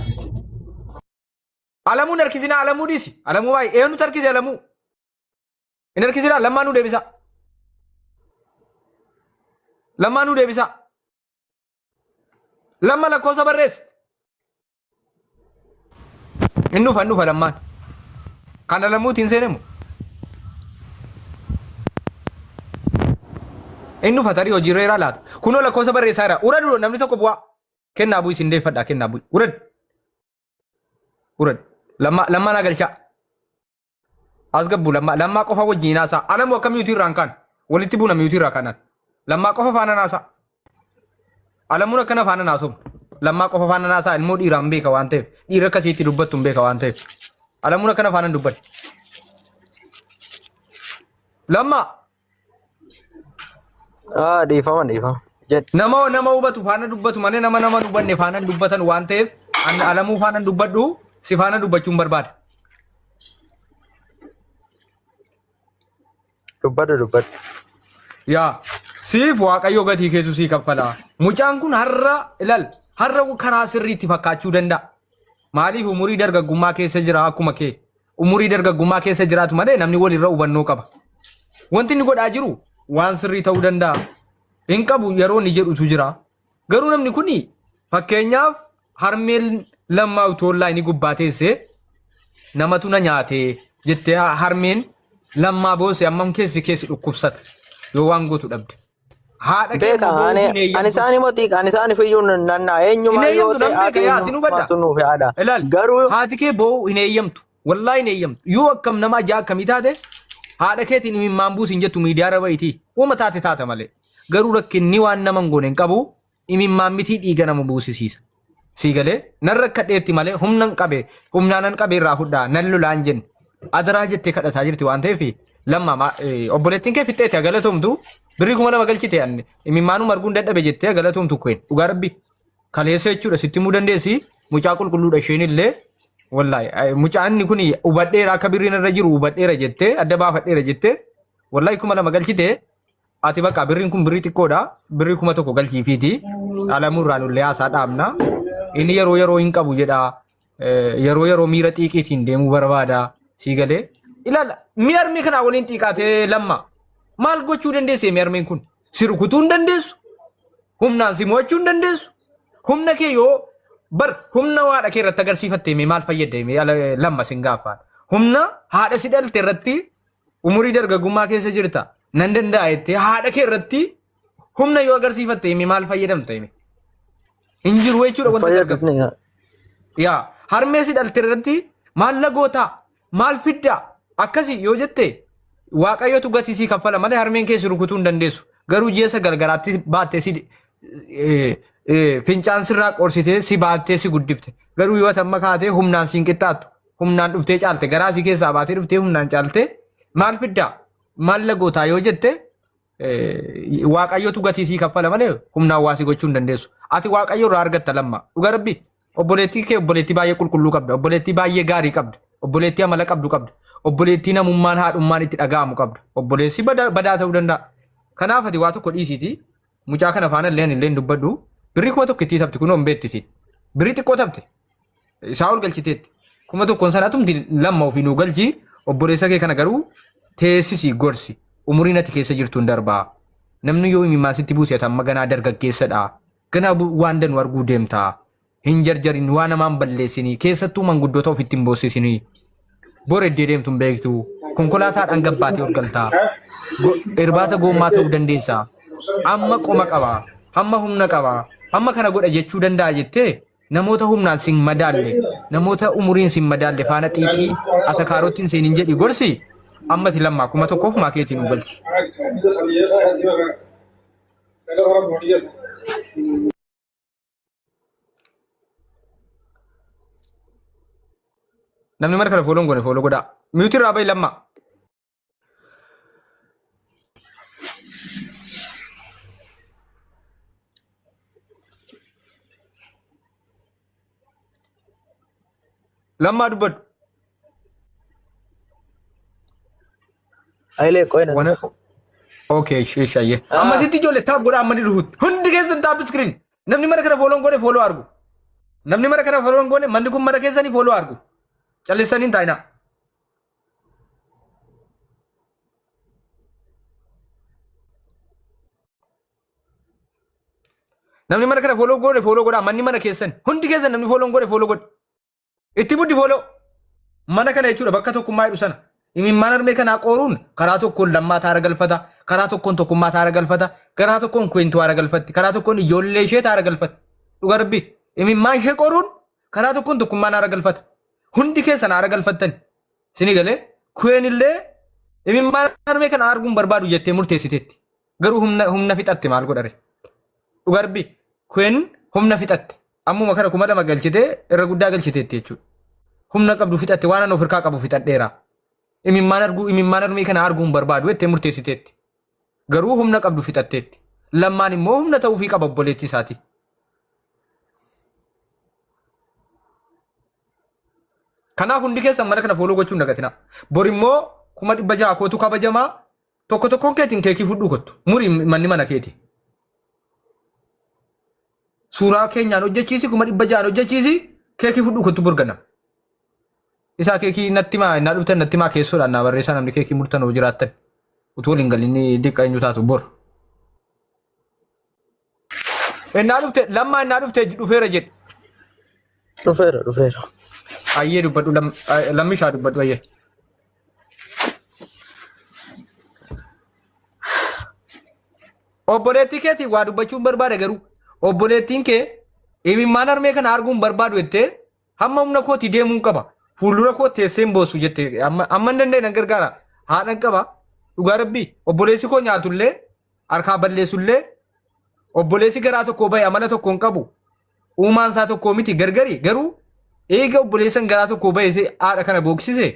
alamuu narkisina alamuu dhiisi alamuu waa'ee eenyu tarkise alamuu in harkisina lammaanuu deebisa lamma lakkoofsa barreessi in dhufa lammaan kan alamuutiin seenemu in dhufa tarii hojiirra irraa laata kunoo lakkoofsa barreessaa jira uradu namni tokko bu'aa kennaa bu'ii isin deeffadhaa kennaa bu'ii urad lammaan agalchaa as gabbu lammaa qofa wajjin haasaa alamu akka miyuutii irraan kaan walitti buuna miyuutii irraa kanaan lammaa qofa faana haasaa alamuun akkana faana haasomu lammaa qofa faana haasaa ilmoo dhiiraan beeka waan ta'eef dhiira akkasiitti dubbattu hin beeka waan ta'eef alamuun akkana faana dubbate lammaa dhiifama. nama hubatu faana dubbatu malee nama dubbanne faana dubbatan waan ta'eef alamuu faana dubbadhu si faana dubbachuun barbaada. Dubbadhu. Yaa siif waaqayyo gatii keessu sii kaffalaa. Mucaan kun har'a karaa sirriitti fakkaachuu danda'a. Maaliif umurii dargaggummaa keessa jira akkuma kee. Umurii dargaggummaa keessa jiraatu malee namni walirra hubannoo qaba. Wanti inni godhaa jiru waan sirrii ta'uu danda'a. Hin qabu yeroo inni jedhutu jira. Garuu namni kun fakkeenyaaf harmeen lammaa utoollaa inni gubbaa teessee namatu na nyaate jettee harmeen lammaa boose ammam keessi dhukkubsata yoo waan gootu dhabde. Haadha beeka ani isaanii motii ani isaanii fiyyuu nannaa eenyumaa yoo ta'e garuu haati kee boo hin eeyyamtu wallaahi hin eeyyamtu yoo akkam nama ajaa akkamii taate haadha keetiin imimmaan buusin jettu miidiyaa irra ba'itii wama taate malee garuu rakkinni waan nama hin goone hin qabu imimmaan mitii dhiiga nama buusisiisa. Siigalee nan rakkadheetti malee humnaan qabe irraa fudhaa nan lolaan jenne adaraa jettee kadhataa jirti waan ta'eef lamma obboleettiin kee fixxeetti agalatomtu birrii kuma lama galchite anne imimmaanuu marguun dadhabe jettee agalatomtu kween dhugaa rabbi kaleessa jechuudha sitti muu dandeessi mucaa qulqulluudha isheen illee wallaahi mucaan inni kun hubadheera akka birriin irra jiru hubadheera jettee adda baafadheera jettee wallaahi kuma lama galchite ati bakka birriin kun birrii xiqqoodha birrii kuma tokko galchiifiiti alamuurraan ullee haasaa dhaabna inni yeroo hin qabu jedha yeroo miira xiiqiitiin deemuu barbaada siigalee ilaala mi'armii kanaa waliin xiiqaatee lamma maal gochuu dandeesse mi'armiin kun sirkutuu hin dandeessu humnaan si mo'achuu hin dandeessu humna kee yoo bar humna haadha kee irratti agarsiifattee maal fayyadde lamma sin gaafaan humna haadha si dhalte irratti umurii dargaggummaa keessa jirta nan danda'a jettee haadha kee irratti humna yoo agarsiifatte maal fayyadamta hin jiru jechuudha wanta dargaggoota. Yaa harmee si dhalte irratti maal lagootaa maal fiddaa akkasii yoo jette waaqayyotu gatii sii kaffala malee harmeen kee si rukutuu hin dandeessu garuu ji'a sagalgaraatti baattee si fincaan sirraa qorsitee si baattee si guddifte garuu yoo tamma kaatee humnaan siin qixxaattu humnaan dhuftee caalte garaa si keessaa baatee dhuftee humnaan caalte maal fiddaa maal lagootaa yoo jette waaqayyotu gatii sii kaffala malee humnaan waa si gochuu hin dandeessu ati waaqayyo irraa argatta lamma dhuga rabbi obboleettii kee obboleettii baay'ee qulqulluu qabda obboleettii baay'ee gaarii qabda obboleettii amala qabdu qabda obboleettii namummaan haadhummaan itti dhaga'amu qabda obboleessi badaa ta'uu danda'a kanaaf ati waa tokko dhiisiiti mucaa kana faana illee dubbadhu birrii kuma tokko itti taphti kunoo hin beektisiin birrii xiqqoo taphte isaa ol galchiteetti kuma tokkoon sanaatumti lamma ofii nuu galchi obboleessa kee kana garuu teessisii gorsi umuriin ati keessa jirtuun darbaa namni yoo imimmaan sitti buuse amma ganaa dargaggeessadha ganaa waan danuu arguu deemtaa hin jarjarin waan namaan balleessinii keessattuu manguddoota ofitti hin boossisinii boreddee deemtu hin beektu konkolaataadhaan gabbaatee ol galtaa irbaata goommaa ta'uu dandeessa amma qoma qabaa amma humna qabaa amma kana godha jechuu danda'a jettee namoota humnaan sin madaalle namoota umuriin sin madaalle faana xiiqii atakaarottiin seenin jedhi gorsi ammati lammaa kuma tokkoof maakeetiin nu galchi. Namni mara kana fooloon goone fooloo godhaa. Miyuutii irraa bahi lamma. Lammaa dubbadhu. Ailee qoyna. Wana. Okay, shayyee. Amma sitti ijoollee taap godha amma ni dhufuutti. Hundi keessan taap iskiriin. Namni mara kana fooloon goone fooloo argu. Namni mara kana fooloon goone manni kun mara keessanii fooloo argu. Callisanii taa'ina. Namni mana kana fooloo godha manni mana keessan hundi keessan namni fooloon goone fooloo godha. Itti buddi fooloo mana kana jechuudha bakka tokkummaa jedhu sana. Imimmaan armee kanaa qooruun karaa tokkoon lammaa taara galfata, karaa tokkoon tokkummaa taara galfata, karaa tokkoon kweentuu taara galfatti, karaa tokkoon ijoollee ishee taara galfatti. Dhuga rabbi imimmaan ishee qooruun karaa tokkoon tokkummaa taara galfata. Hundi keessan taara galfattan. Sini galee kween illee imimmaan armee kana arguun barbaadu jettee murteessiteetti. Garuu humna fixatte maal godhare. Dhuga rabbi kween humna fixatte. Ammuma kana kuma lama galchitee irra guddaa galchiteetti jechuudha. Humna qabdu fixatte waan an ofirkaa qabu fixadheera. Imimmaan armee kana arguun barbaadu jettee murteessiteetti. Garuu humna qabdu fixatteetti. Lammaan immoo humna ta'uufii qaba obboleetti isaati. Kanaaf hundi keessan mana kana fooloo gochuun dagatina. Bor immoo 600 kootu kabajamaa tokko tokkoon keetiin keekii fudhuu kottu. Muri manni mana keeti. Suuraa keenyaan hojjechiisi 600 hojjechiisi keekii fudhuu kottu burgana. Isa keekii natti maa innaa dhuftan natti maa keessoodhaan naa barreessaa namni keekii murtan hoo jiraattan utuu waliin galinni diqqa eenyu taatu bor. Innaa dhufte lammaa innaa dhufte dhufeera jedhe. Dhufeera. Ayyee dubbadhu lammishaa dubbadhu ayyee. Obboleettii keetii waa dubbachuun barbaade garuu obboleettiin kee imimmaan armee kana arguun barbaadu jettee hamma humna kootii deemuun qaba. Fuuldura koo teesseen boossu jettee amma danda'e nan gargaara. Haadhan qaba. Dhugaa rabbii obboleessi koo nyaatullee harkaa balleessullee obboleessi garaa tokko bahe amala tokko hin qabu. Uumaan isaa tokko miti gargari garuu eega obboleessan garaa tokko bahe haadha kana booksise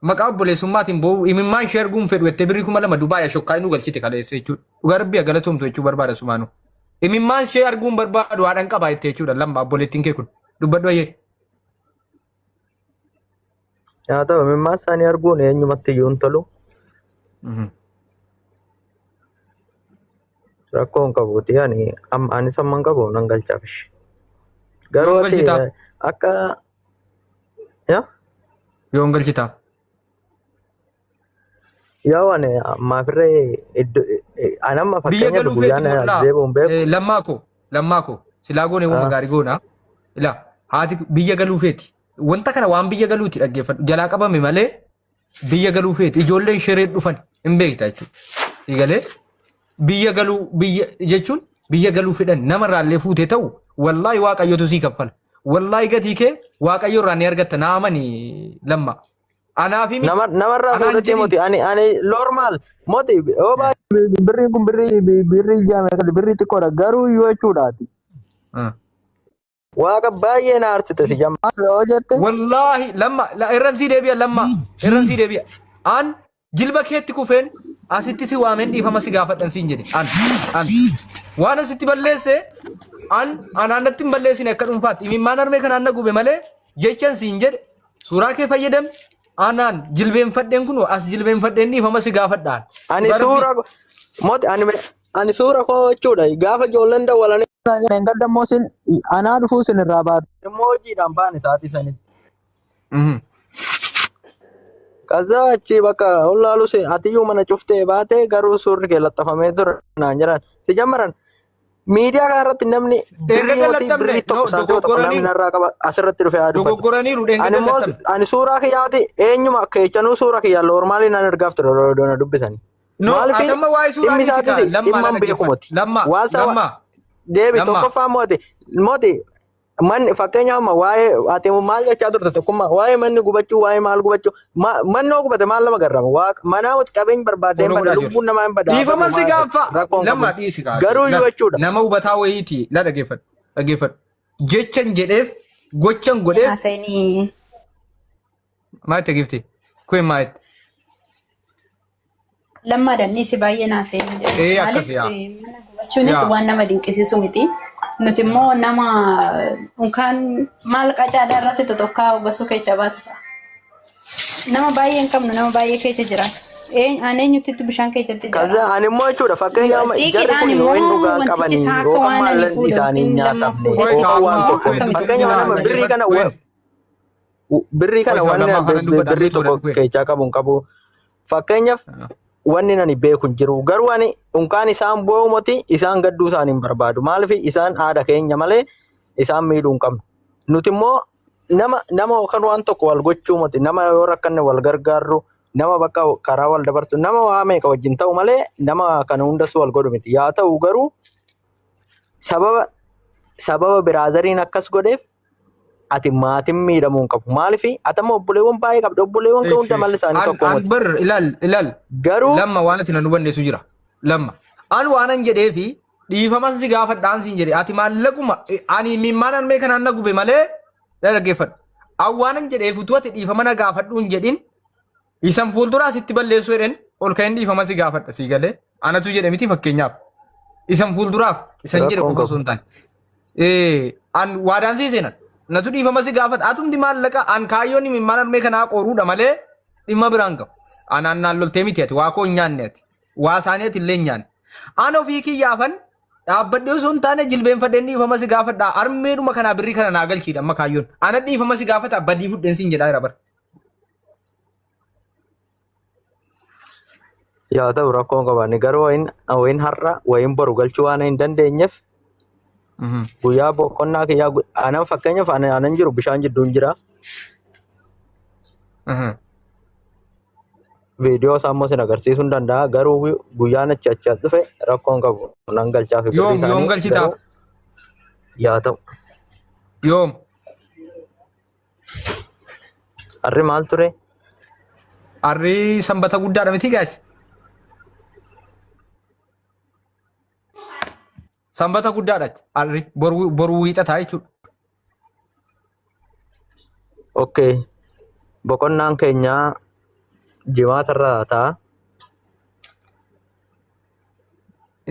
maqaa obboleessummaatiin boo'u imimmaan ishee arguun fedhu jettee birrii 2000 Dubaay shokkaa inni galchite kaleessa jechuudha. Dhugaa rabbii galatoomtu jechuu barbaada sumaanu. Imimmaan ishee arguun barbaadu haadhan qaba jettee jechuudha lamma obboleettiin kee kun dubbadhu ayyee. Yaa ta'u imimmaan isaanii arguun eenyumatti iyyuu hin tolu. Rakkoon qabuuti ani samman qabu nan galchaaf. Garuu akka yoon galchitaaf. Yaa waan maafirree anamma fakkeenya guyyaan deebi'uun beeku. Lammaa koo silaa goone waan gaarii goona. Ilaa haati biyya galuufeeti. Wanta kana waan biyya galuuti dhaggeeffadhu jalaa qabame malee biyya galuufeeti ijoolleen shiree dhufan hin beekta jechuudha. Sigalee biyya galuu biyya jechuun biyya galuu fedhan namarraallee fuute ta'u wallaahi waaqayyotu sii kaffala. Wallaahi gatii kee waaqayyo irraa ni argatta naamani lamma. Anaafi namarraa fuudhatee moti ani normaal moti birrii kun birrii jaamee birrii xiqqoodha garuu yoo jechuudhaati. Waaqa baay'ee na aarsite si jammaa yoo jette. Wallaahi lamma irran sii deebi'a lamma irran sii deebi'a. An jilba keetti kufeen asitti si waameen dhiifama si gaafadhan siin jedhe an waan asitti balleesse anaannatti hin balleessine akka dhuunfaatti imimmaan armee kanaan na gube malee jechan siin jedhe suuraa kee fayyadam anaan jilbeenfadheen kun as jilbeenfadheen dhiifama si gaafadhaan. Ani suura koo jechuudha gaafa ijoolleen dawwalanii gaddamoo sin anaa dhufuu sin irraa baate immoo hojiidhaan baane sa'aatii sanitti. Kaza achi bakka ollaalu atiyyuu mana cuftee baate garuu suurri kee laxxafamee ture naan jiran si jammaran miidiyaa kana irratti namni birrii tokko sa'aatii namni narraa qaba asirratti dhufee haa dubbatu. Ani suuraa kiyyaati eenyuma keechanuu suura kiyyaa loormaalii nan ergaaf ture doona dubbisanii. Atamma waa'ee suuraa keessi dhimma beekumati. Lamma deebi tokkoffaa moti manni fakkeenyaaf waa'ee ati maal jechaa turte tokkummaa waa'ee manni gubachuu waa'ee maal gubachuu mannoo gubate maal lama garrama manaa wati qabeenya barbaadeen bada lubbuun namaa hin badaa. Dhiifama si gaafa lamma dhiisi kaa. Garuu yoo jechuudha. Nama hubataa wayiiti la dhaggeeffadhu. Jechan jedheef gochan godheef. Maal itti gifti? Kun maal itti? Lammaadhaan si baay'ee naasee. Akkasii yaa. Gubachuunis waan nama dinqisiisu miti. nuti immoo nama unkaan maal qacaadhaa irratti tokkaa gosa keessa baata. Nama baay'ee hin qabnu nama baay'ee keessa jira. Eenyutti bishaan keessatti jira. Kaza ani immoo jechuudha fakkeenyaaf jarri kun yoo hin dhugaa qabanii yookaan maallan isaanii nyaatamne yookaan waan tokko fakkeenyaaf nama birrii kana waan birrii tokko keessaa qabu hin qabu fakkeenyaaf wanni nani beeku jiru garuu ani unkaan isaan boo'umati isaan gadduu isaanii hin barbaadu maaliif isaan aada keenya malee isaan miidhuu hin qabnu nuti immoo nama kan waan tokko wal gochuu mati nama yoo rakkanne wal gargaarru nama bakka karaa wal dabartu nama waa meeqa wajjin ta'u malee nama kana hundas wal godhu miti yaa ta'u garuu sababa biraazariin akkas godheef ati maatiin miidhamuu hin qabu maaliif atama obboleewwan baay'ee qabdu obboleewwan kan hunda malli isaanii tokko miti bar ilaal garuu lamma waan ati nan hubanneesu jira lamma an waanan jedhee fi dhiifaman si gaafadhaan siin jedhe ati maallaquma ani mimmaanan mee kanaan na gube malee dhaggeeffadhu an waanan jedheef utuu ati dhiifamana gaafadhuun jedhin isan fuulduraa sitti balleessu jedhen ol ka'in dhiifama si gaafadha sii galee anatu jedhe miti fakkeenyaaf isan fuulduraaf isan jedhe qofa osoo hin taane an waadaan sii seenan natu dhiifama si gaafata atumti maallaqa an kaayyoon mimmaanan mee kanaa qoruudha malee dhimma biraan qabu anaan naan loltee miti ati waa koo hin nyaanne ati waa isaanii ati illee hin nyaanne an ofii kiyyaafan dhaabbadhee osoo hin taane jilbeenfadheen dhiifama si gaafadhaa armeedhuma kanaa birrii kana naa galchiidha amma kaayyoon ana dhiifama si gaafata badii fudheen siin jedhaa jira bara. yaa ta'u rakkoon qabaanne garuu wayin har'a wayin boru galchuu waan hin dandeenyeef guyyaa boqonnaa kiyyaa anan fakkeenyaaf anan jiru bishaan jidduun jira. Viidiyoo isaa immoo sin agarsiisuu hin danda'a garuu guyyaan achi dhufe rakkoon qabu nan galchaaf yoom galchitaa yaa ta'u yoom harri maal ture harri sanbata guddaadha miti gaasi sanbata guddaadha harri boru wiixataa jechuudha. Okay boqonnaan keenya jimaatarra ta'a.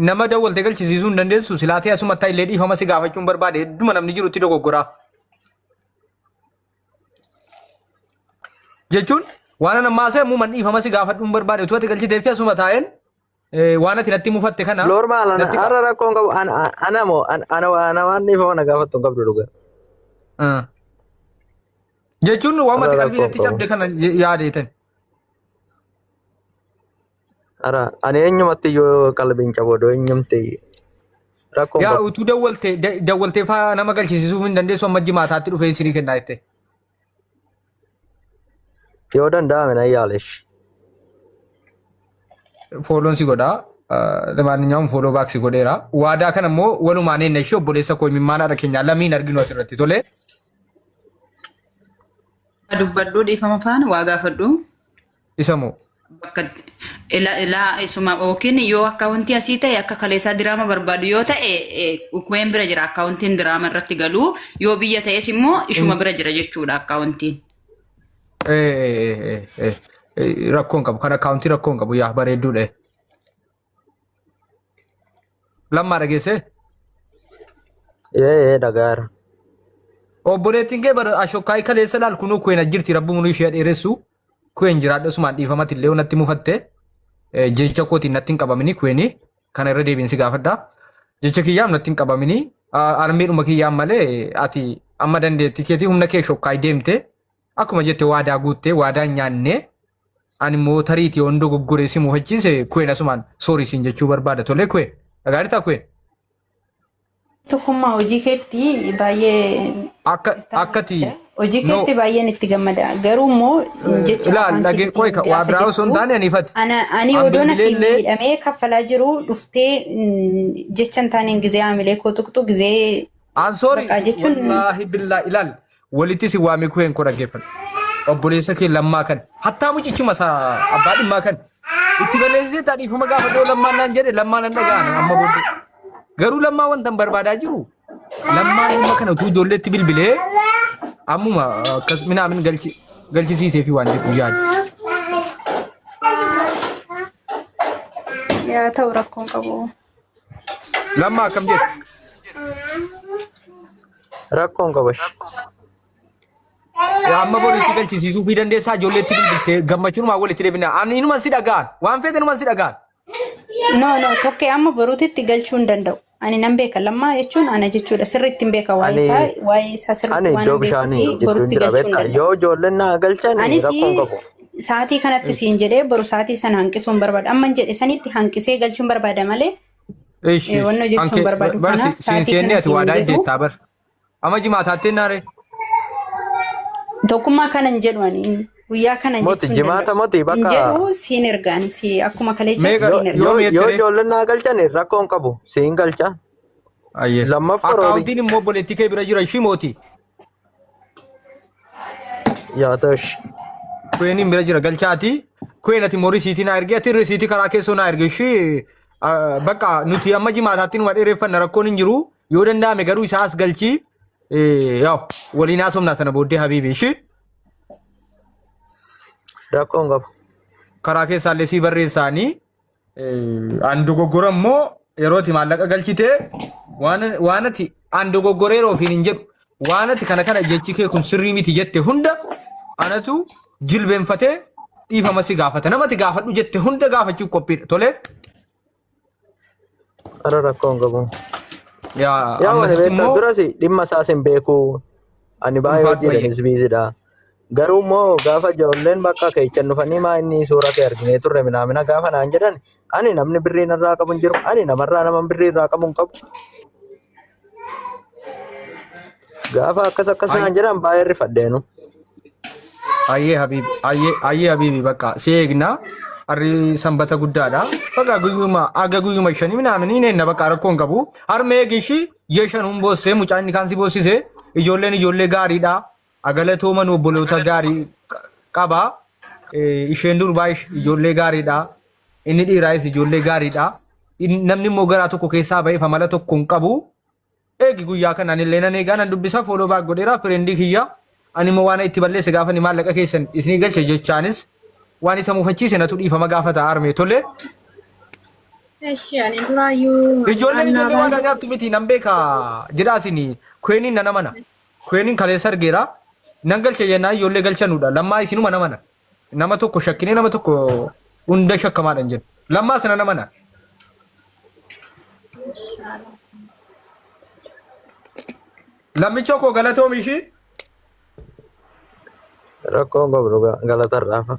Nama dawwalte galchisiisuu hin dandeessu silaatee asumatti illee dhiifama si gaafachuun barbaade hedduma namni jirutti dogoggoraa. Jechuun waan ammaa seemuu man dhiifama si gaafadhuun barbaade utuu ati galchitee fi asuma taa'een waan ati natti mufatte kana. Normaal har'a rakkoon qabu ana waan dhiifama na gaafattu hin qabdu dhugaa. Jechuun waan ati qalbii natti cabde kana yaadeetan. Ara ani eenyumatti yoo qalbiin caboodo eenyumti rakkoon yaa utuu dawwaltee faa nama galchisiisuuf hin dandeessu amma jimaataatti dhufee sirii kennaa jettee. yoo danda'ame na yaalesh. Fooloon si godhaa lamaaninyaan fooloo baaksi godheera waadaa kana immoo walumaan eenna ishee obboleessa koo mimmaanaadha keenya lamiin arginu asirratti tolee. Dubbadhuu dhiifama faana waa gaafadhu. Isa moo. Bakka isuma yookiin yoo akkaawuntii asii ta'e akka kaleessaa diraama barbaadu yoo ta'e kuween bira jira akkaawuntiin diraama irratti galuu yoo biyya ta'es immoo ishuma bira jira jechuudha akkaawuntiin. Rakkoon qabu kan akkaawuntii rakkoon qabu yaa bareedduudha. Lammaa dhageesse. Dhagaara. Obboleettiin kee bara ashokkaayii kaleessa laal kunuu kuween jirti rabbi muluu ishee dheeressu. Kuween jiraadha sumaan dhiifamatti illee natti mufatte jecha kootiin natti hin qabamini kuweeni kana irra deebiinsi gaafadha. Jecha kiyyaam natti hin qabamini armeedhuma kiyyaam malee ati amma dandeetti keetii humna kee shokkaayii deemte akkuma jette waadaa guutte waadaa nyaanne ani immoo tariitii hondoo goggoree si mufachiise kuween asumaan soorisiin jechuu barbaada tolee kuween dhagaadhi ta'a kuween. Tokkummaa hojii keetti baay'ee akkati hojii keetti baay'een itti gammada garuu immoo jecha ilaal dhagee qoy waa biraa osoo hin taane aniifati ani odoon asii miidhamee kaffalaa jiru dhuftee jecha hin taaneen gizee haamilee koo tuqxu gizee ansoori wallaahi billaa ilaal walitti si waamee kuween koo dhaggeeffadhu obboleessa kee lammaa kan hattaa mucichuma isaa abbaa dhimmaa kan itti balleessisee taadhiifuma gaafadhoo lammaan naan jedhe lammaan nan dhaga'an amma booddee garuu lammaa wanta barbaadaa jiru lammaan ilma kana utuu ijoolleetti bilbilee ammuma akkas minaamin galchisiisee fi waan jedhu yaadu. Yaa ta'u rakkoon qabu. Lammaa akkam jettu? Rakkoon qabash. Ya amma bori itti galchisiisuu fi dandeessaa ijoolleetti bilbiltee gammachuunumaa walitti deebina. Ani inuma si dhagaan waan feete inuma si dhagaan. No, tokkee amma boruutitti galchuu hin danda'u. Ani nan beeka lammaa jechuun ana jechuudha. Sirriitti hin beeka waa'ee isaa sirriitti waan beekuuf boruutti galchuu hin danda'u. Yoo ijoolleen na galchan rakkoon qabu. Sa'aatii kanatti siin jedhee boru sa'aatii sana hanqisuun barbaada. Amma hin jedhe sanitti hanqisee galchuun barbaada malee. Wanno jechuun barbaadu kana sa'aatii kana ati waadaa iddeettaa bar. Amma jimaataatti naare. Tokkummaa kana hin jedhu ani guyyaa kana Moti jimaata moti bakka. Jedhu siin ergaan si akkuma kaleessa siin ergaan. Yoo ijoolleen na galchan rakkoon qabu siin galcha. Ayyee. Lammaffaa Akkaawuntiin immoo obboleettii kee bira jira ishii mooti. Yaa ta'ush. Kueniin bira jira galchaati. Kuen ati moorii siitii naa ergee ati risiitii karaa keessoo naa erge ishii bakka nuti amma jimaataatti nu dheereffanna rakkoon hin jiru yoo danda'ame garuu isaa as galchii yaw waliin haasofnaa sana booddee habiibi ishii. Rakkoon qabu. Karaa keessaallee sii barreessaanii an dogoggora immoo yeroo ati maallaqa galchite waan ati an dogoggoreera ofiin hin jedhu waan ati kana jechi kee kun sirrii miti jette hunda anatu jilbeenfatee dhiifama si gaafata namati gaafadhu jette hunda gaafachuuf qophiidha tolee. Ara rakkoon qabu. Yaa ammas immoo durasi dhimma isaas hin beeku ani baay'ee hojjetan biizidha. Garuu immoo gaafa ijoolleen bakka keechan dhufanii maa inni suura kee arginee turre minaamina gaafa naan jedhan ani namni birrii narraa qabu hin jiru ani namarraa nama birrii irraa qabu hin qabu. Gaafa akkas naan jedhan baay'ee rifadheenu. Ayyee habiibi bakka si eegna harri sanbata guddaadha. Bakka guyyuma shanii minaamini neenna bakka rakkoon qabu. Harma eegishi yeeshan hun boossee mucaan inni kaan si boossise ijoolleen ijoollee gaariidha. Agalatooman obboloota gaarii qaba. Isheen durbaa ijoollee gaariidha. Inni dhiiraayis ijoollee gaariidha. Namni immoo garaa tokko keessaa ba'ee famala tokko hin qabu. Eegi guyyaa kanaan illee nan eegaa nan dubbisa fooloo baak godheera firendii kiyya. Ani immoo waan itti balleesse gaafa ni maallaqa keessan isinii galche jechaanis waan isa muufachiise natu dhiifama gaafata armee tolee. Ijoolleen waan nyaattu miti nan beeka jedhaasin kueniin nana mana. Kueniin kaleessa argeera. Nan galche jennaan ijoollee galchanuudha. Lammaa isinuma namana. Nama tokko shakkinee nama tokko hunda shakkamaadhaan jedhu. Lammaa sana namana. Lammicha koo galatoomi ishii. Rakkoon qabu galatarraa.